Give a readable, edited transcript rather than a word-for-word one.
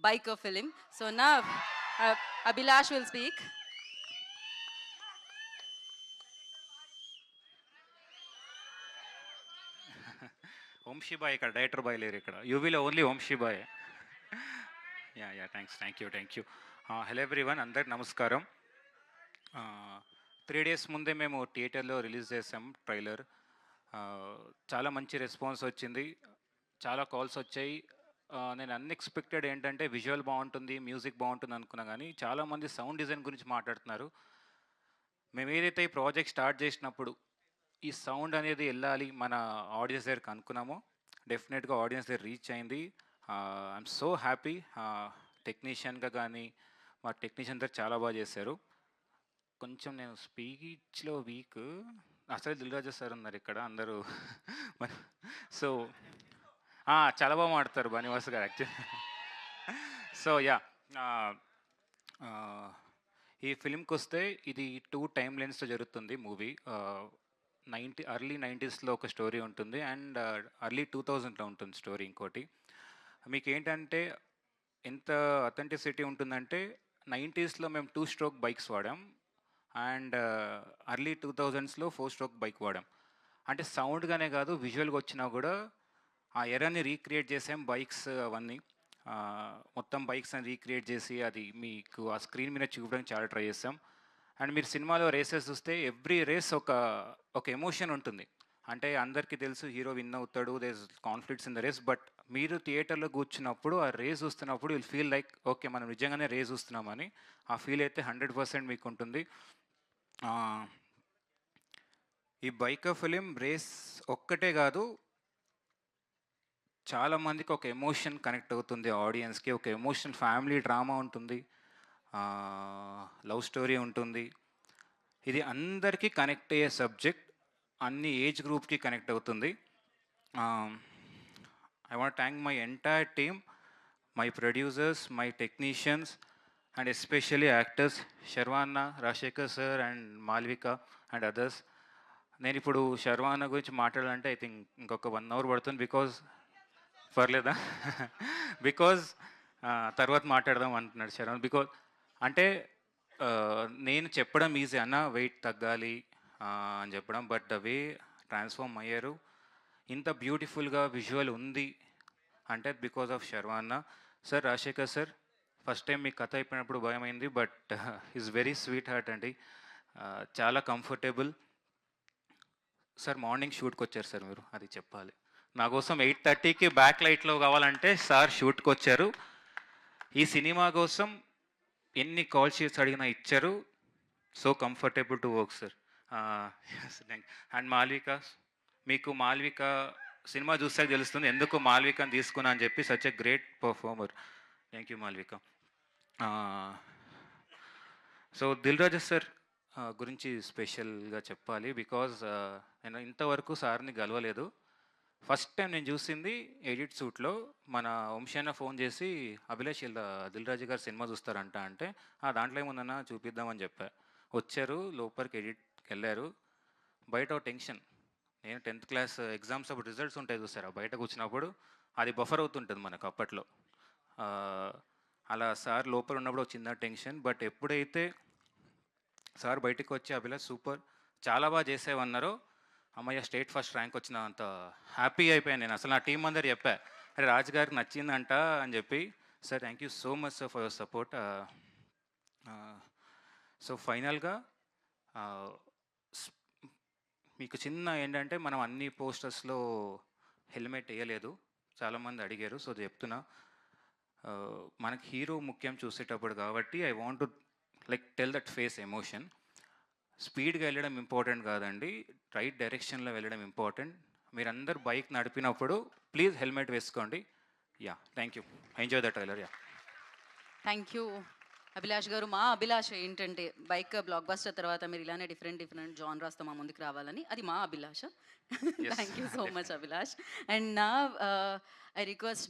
biker film. So now Abhilash will speak. Vamshi బాయ్ ఇక్కడ director బాయ్ లేరు ఇక్కడ యూవీలో ఓన్లీ వంశీ బాయ్. Thank you. హలో ఎవ్రీవన్, అందరికి నమస్కారం. 3 days ముందే మేము థియేటర్లో రిలీజ్ చేసాం ట్రైలర్. చాలా మంచి రెస్పాన్స్ వచ్చింది, చాలా కాల్స్ వచ్చాయి. నేను అన్ఎక్స్పెక్టెడ్ ఏంటంటే విజువల్ బాగుంటుంది, మ్యూజిక్ బాగుంటుంది అనుకున్నా, కానీ చాలామంది సౌండ్ డిజైన్ గురించి మాట్లాడుతున్నారు. మేము ఏదైతే ఈ ప్రాజెక్ట్ స్టార్ట్ చేసినప్పుడు ఈ సౌండ్ అనేది వెళ్ళాలి మన ఆడియన్స్ దగ్గరికి అనుకున్నామో, డెఫినెట్గా ఆడియన్స్ దగ్గర రీచ్ అయింది. I'm so happy. టెక్నీషియన్గా కానీ మా టెక్నీషియన్ దగ్గర చాలా బాగా చేశారు. కొంచెం నేను స్పీచ్లో వీక్, అసలు దిల్రాజు సార్ ఉన్నారు ఇక్కడ అందరూ. సో చాలా బాగా మాడతారు బనివాస్ గారు యాక్చువల్లీ. సో ఈ ఫిలింకి వస్తే ఇది 2 టైమ్ లైన్స్తో జరుగుతుంది మూవీ. ఎర్లీ 90s ఒక స్టోరీ ఉంటుంది అండ్ ఎర్లీ 2000లో ఉంటుంది స్టోరీ. ఇంకోటి మీకు ఏంటంటే ఎంత అథెంటిసిటీ ఉంటుందంటే 90sలో మేము 2 stroke బైక్స్ వాడాం అండ్ ఎర్లీ 2000స్లో 4 stroke బైక్ వాడాం. అంటే సౌండ్గానే కాదు, విజువల్గా వచ్చినా కూడా ఆ ఎరాని రీక్రియేట్ చేసాం. బైక్స్ అవన్నీ మొత్తం బైక్స్ అని రీక్రియేట్ చేసి అది మీకు ఆ స్క్రీన్ మీద చూపడానికి చాలా ట్రై చేస్తాం. అండ్ మీరు సినిమాలో రేసెస్ చూస్తే ఎవ్రీ రేస్ ఒక ఎమోషన్ ఉంటుంది. అంటే అందరికీ తెలుసు హీరో విన్ అవుతాడు, there is conflicts in the race, but మీరు థియేటర్లో కూర్చున్నప్పుడు ఆ రేస్ చూస్తున్నప్పుడు విల్ ఫీల్ లైక్ ఓకే మనం నిజంగానే రేస్ చూస్తున్నామని. ఆ ఫీల్ అయితే 100% మీకు ఉంటుంది. ఈ బైకర్ ఫిలిం రేస్ ఒక్కటే కాదు, చాలామందికి ఒక ఎమోషన్ కనెక్ట్ అవుతుంది, ఆడియన్స్కి ఒక ఎమోషన్, ఫ్యామిలీ డ్రామా ఉంటుంది, లవ్ స్టోరీ ఉంటుంది. ఇది అందరికీ కనెక్ట్ అయ్యే సబ్జెక్ట్, అన్ని ఏజ్ గ్రూప్కి కనెక్ట్ అవుతుంది. I want thank my entire team, my producers, my technicians and especially actors శర్వాన్న, Rajasekhar sir and Malvika and others. నేను ఇప్పుడు శర్వాన్న గురించి మాట్లాడాలంటే ఐ థింక్ ఇంకొక 1 hour పడుతుంది. బికాజ్ పర్లేదా? బికాజ్ తర్వాత మాట్లాడదాం అంటున్నాడు శర్వాన్. బికాజ్ అంటే నేను చెప్పడం ఈజీ అన్న, వెయిట్ తగ్గాలి అని చెప్పడం, బట్ ద వే ట్రాన్స్ఫార్మ్ అయ్యారు, ఇంత బ్యూటిఫుల్గా విజువల్ ఉంది అంటే బికాజ్ ఆఫ్ శర్వాన్న sir. Rajasekhar sir, first time మీ కథ అయిపోయినప్పుడు భయమైంది, but is very sweet heart అండి, చాలా కంఫర్టబుల్. సార్ మార్నింగ్ షూట్కి వచ్చారు సార్, మీరు అది చెప్పాలి. నా కోసం 8:30కి బ్యాక్ లైట్లో కావాలంటే సార్ షూట్కి వచ్చారు. ఈ సినిమా కోసం ఎన్ని కాల్ చేసి అడిగినా ఇచ్చారు. So comfortable to work sir. And Malvika, మీకు మాల్విక సినిమా చూస్తే తెలుస్తుంది ఎందుకు మాల్వికని తీసుకున్నా అని చెప్పి. Such a great performer. Thank you Malvika. So Dil Raju sir గురించి స్పెషల్గా చెప్పాలి. బికాజ్ నేను ఇంతవరకు సార్ని గెలవలేదు. ఫస్ట్ టైం నేను చూసింది ఎడిట్ సూట్లో మన వంశీన్న ఫోన్ చేసి అభిలాష్ ఇలా దిల్రాజు గారు సినిమా చూస్తారంట అంటే, దాంట్లో ఏముందన్నా చూపిద్దామని చెప్పా. వచ్చారు, లోపలికి ఎడిట్కి వెళ్ళారు. బయట ఒక టెన్షన్, నేను 10th క్లాస్ ఎగ్జామ్స్ అప్పుడు రిజల్ట్స్ ఉంటాయి చూసారా, బయట కూర్చున్నప్పుడు అది బఫర్ అవుతుంటుంది మనకు అప్పట్లో. అలా సార్ లోపల ఉన్నప్పుడు ఒక చిన్న టెన్షన్. బట్ ఎప్పుడైతే సార్ బయటకు వచ్చి అభిలాష్ సూపర్, చాలా బాగా చేసేవన్నారో, అమ్మయ్య స్టేట్ ఫస్ట్ ర్యాంక్ వచ్చిన అంత హ్యాపీ అయిపోయాను నేను. అసలు నా టీం అందరు చెప్పా, అరే రాజు గారికి నచ్చిందంట అని చెప్పి. Sir thank you so much sir for your support. So ఫైనల్గా మీకు చిన్న ఏంటంటే, మనం అన్ని పోస్టర్స్లో హెల్మెట్ వేయలేదు, చాలామంది అడిగారు. సో చెప్తున్నా, మనకి హీరో ముఖ్యం చూసేటప్పుడు కాబట్టి I want to like tell that face emotion. స్పీడ్గా వెళ్ళడం ఇంపార్టెంట్ కాదండి, రైట్ డైరెక్షన్లో వెళ్ళడం ఇంపార్టెంట్. మీరందరూ బైక్ నడిపినప్పుడు ప్లీజ్ హెల్మెట్ వేసుకోండి. Thank you. Enjoy the trailer. Thank you Abhilash గారు. మా అభిలాష ఏంటంటే బైక్ బ్లాక్ బస్టర్ తర్వాత మీరు ఇలానే డిఫరెంట్ జానరాస్తో మా ముందుకు రావాలని, అది మా అభిలాష. Thank you so much Abhilash. And నా ఐ రిక్వెస్ట్